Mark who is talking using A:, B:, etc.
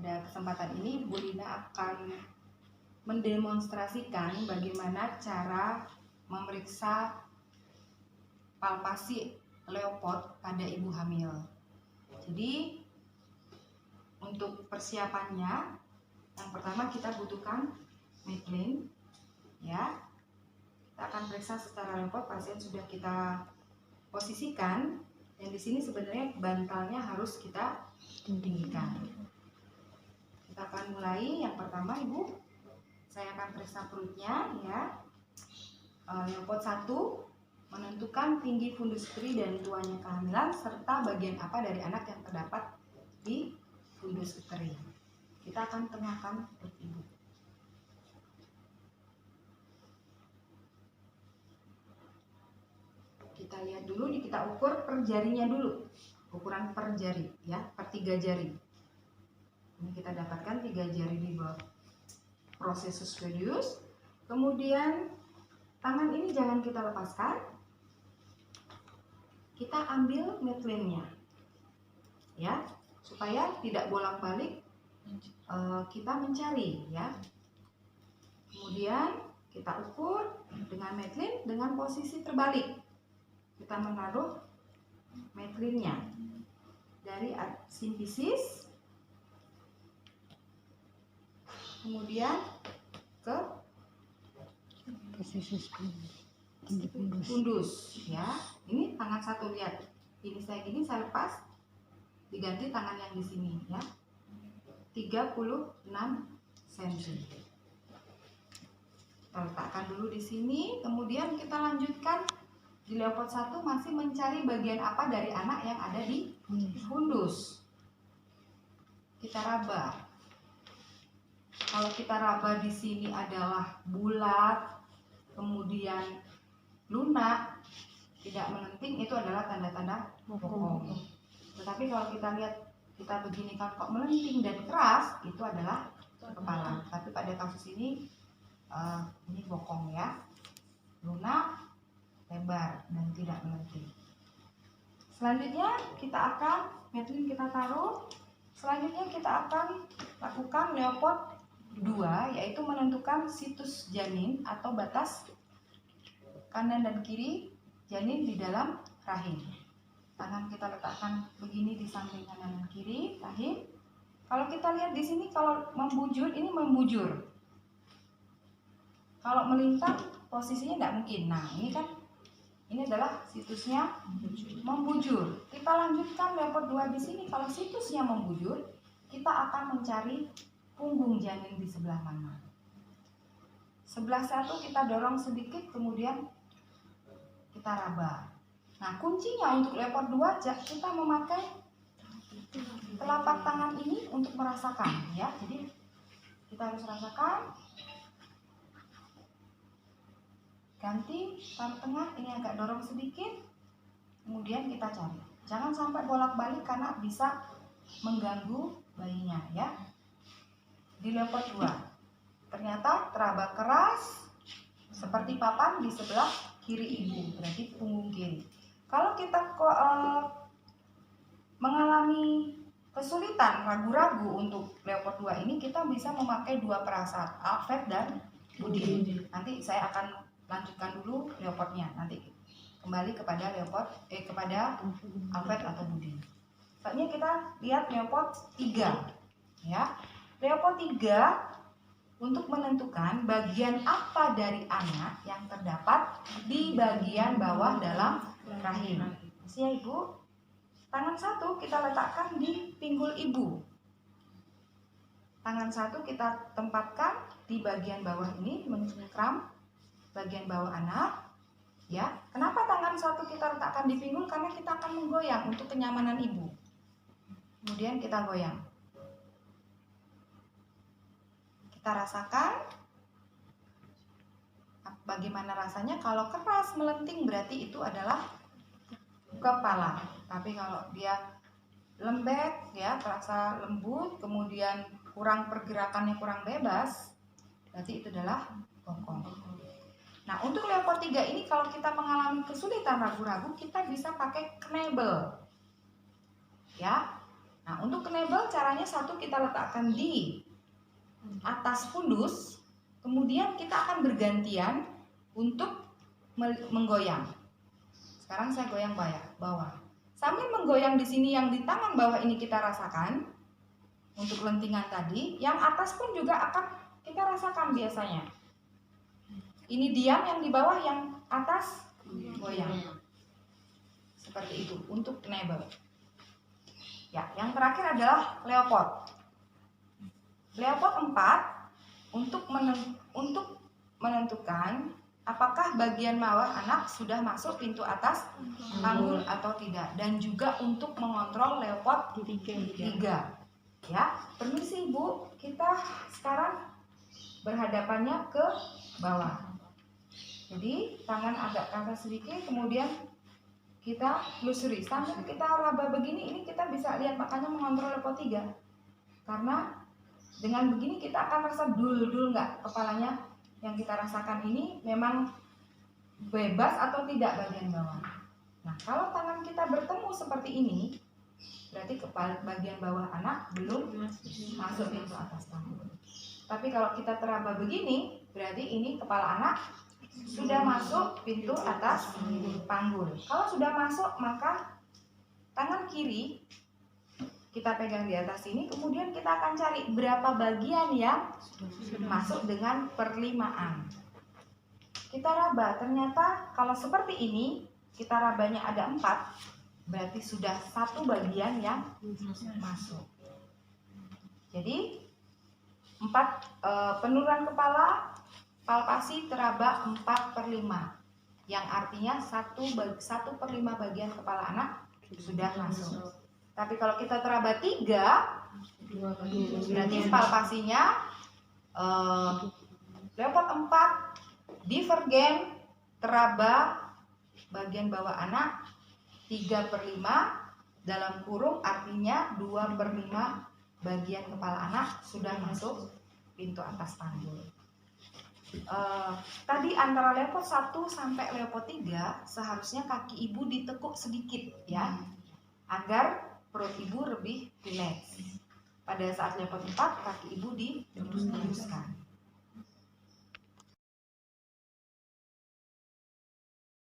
A: Pada kesempatan ini Bu Lina akan mendemonstrasikan bagaimana cara memeriksa palpasi leopard pada ibu hamil. Jadi untuk persiapannya, yang pertama kita butuhkan Medline, ya. Kita akan periksa secara leopard. Pasien sudah kita posisikan, dan di sini sebenarnya bantalnya harus kita tinggikan. Kita akan mulai. Yang pertama, Ibu, saya akan periksa perutnya, ya. Leopard 1 menentukan tinggi fundus uteri dan tuanya kehamilan serta bagian apa dari anak yang terdapat di fundus uteri. Kita akan tengahkan perut ibu. Kita lihat dulu, kita ukur per jarinya dulu. Ukuran per jari, ya, per 3 jari. Ini kita dapatkan 3 jari di bawah processus radius. Kemudian tangan ini jangan kita lepaskan. Kita ambil Medline-nya, ya, supaya tidak bolak-balik kita mencari, ya. Kemudian kita ukur dengan Medline dengan posisi terbalik. Kita menaruh Medline-nya dari simfisis, kemudian ke
B: posisi tinggi
A: fundus, ya. Ini tangan satu, lihat. Ini saya gini, saya lepas, diganti tangan yang di sini, ya. 36 cm. Kita letakkan dulu di sini, kemudian kita lanjutkan di leopard 1 masih mencari bagian apa dari anak yang ada di fundus. Kita raba. Kalau kita raba di sini adalah bulat, kemudian lunak, tidak melenting, itu adalah tanda-tanda bokong. Tetapi kalau kita lihat kita begini kan kok melenting dan keras, itu adalah kepala. Tapi pada kasus ini bokong, ya, lunak, lebar dan tidak melenting. Selanjutnya kita akan Medline kita taruh. Selanjutnya kita akan lakukan leopard 2, yaitu menentukan situs janin atau batas kanan dan kiri janin di dalam rahim. Tangan kita letakkan begini di samping kanan dan kiri rahim. Kalau kita lihat di sini, kalau membujur, ini membujur. Kalau melintang, posisinya tidak mungkin. Nah, ini kan, ini adalah situsnya membujur. Kita lanjutkan leopard 2 di sini. Kalau situsnya membujur, kita akan mencari punggung janin di sebelah mana. Sebelah 1 kita dorong sedikit, kemudian kita raba. Nah, kuncinya untuk leopard 2 kita memakai telapak tangan ini untuk merasakan, ya. Jadi kita harus rasakan. Ganti taruh tengah, ini agak dorong sedikit, kemudian kita cari. Jangan sampai bolak-balik karena bisa mengganggu bayinya, ya. Di leopard 2 ternyata teraba keras seperti papan di sebelah kiri ibu, berarti punggung kiri. Kalau kita mengalami kesulitan, ragu-ragu untuk leopard 2 ini, kita bisa memakai 2 perasaan, Alfred dan Budin. Nanti saya akan lanjutkan dulu leopardnya, nanti kembali kepada kepada Alfred atau Budin. Selanjutnya kita lihat leopard 3, ya. Leopard 3 untuk menentukan bagian apa dari anak yang terdapat di bagian bawah dalam rahim. Ya, Ibu. Tangan 1 kita letakkan di pinggul ibu. Tangan 1 kita tempatkan di bagian bawah ini, mencengkram bagian bawah anak, ya. Kenapa tangan 1 kita letakkan di pinggul? Karena kita akan menggoyang untuk kenyamanan ibu. Kemudian kita goyang. Kita rasakan bagaimana rasanya. Kalau keras melenting berarti itu adalah kepala. Tapi kalau dia lembek, ya, terasa lembut, kemudian pergerakannya kurang bebas, berarti itu adalah bokong. Nah, untuk leopard 3 ini kalau kita mengalami kesulitan, ragu-ragu, kita bisa pakai knebel, ya. Nah, untuk knebel caranya satu, kita letakkan di atas fundus, kemudian kita akan bergantian untuk menggoyang. Sekarang saya goyang bawah. Sambil menggoyang di sini, yang di tangan bawah ini kita rasakan untuk lentingan tadi, yang atas pun juga akan kita rasakan biasanya. Ini diam, yang di bawah, yang atas goyang. Seperti itu untuk knebel. Ya, yang terakhir adalah leopard. Leopard 4 untuk menentukan apakah bagian bawah anak sudah masuk pintu atas panggul atau tidak, dan juga untuk mengontrol leopard 3. Ya, permisi Ibu, kita sekarang berhadapannya ke bawah. Jadi tangan agak ke atas sedikit, kemudian kita lusuri sambil kita raba begini. Ini kita bisa lihat, makanya mengontrol leopard 3. Karena dengan begini kita akan rasa dul nggak kepalanya, yang kita rasakan ini memang bebas atau tidak bagian bawah. Nah, kalau tangan kita bertemu seperti ini, berarti kepala bagian bawah anak belum masuk pintu atas panggul. Tapi kalau kita teraba begini, berarti ini kepala anak sudah masuk pintu atas panggul. Kalau sudah masuk, maka tangan kiri kita pegang di atas sini, kemudian kita akan cari berapa bagian yang masuk dengan perlimaan. Kita raba, ternyata kalau seperti ini, kita rabanya ada 4, berarti sudah 1 bagian yang masuk. Jadi 4 penurunan kepala, palpasi teraba 4/5, yang artinya 1/5 bagian kepala anak sudah masuk. Tapi kalau kita teraba 3, berarti palpasinya leopard 4 divergen teraba bagian bawah anak 3/5 dalam kurung, artinya 2/5 bagian kepala anak sudah masuk pintu atas panggul. Tadi antara leopard 1 sampai leopard 3 seharusnya kaki ibu ditekuk sedikit ya, agar perut ibu lebih rileks. Pada saat leopard 4 kaki ibu diluruskan.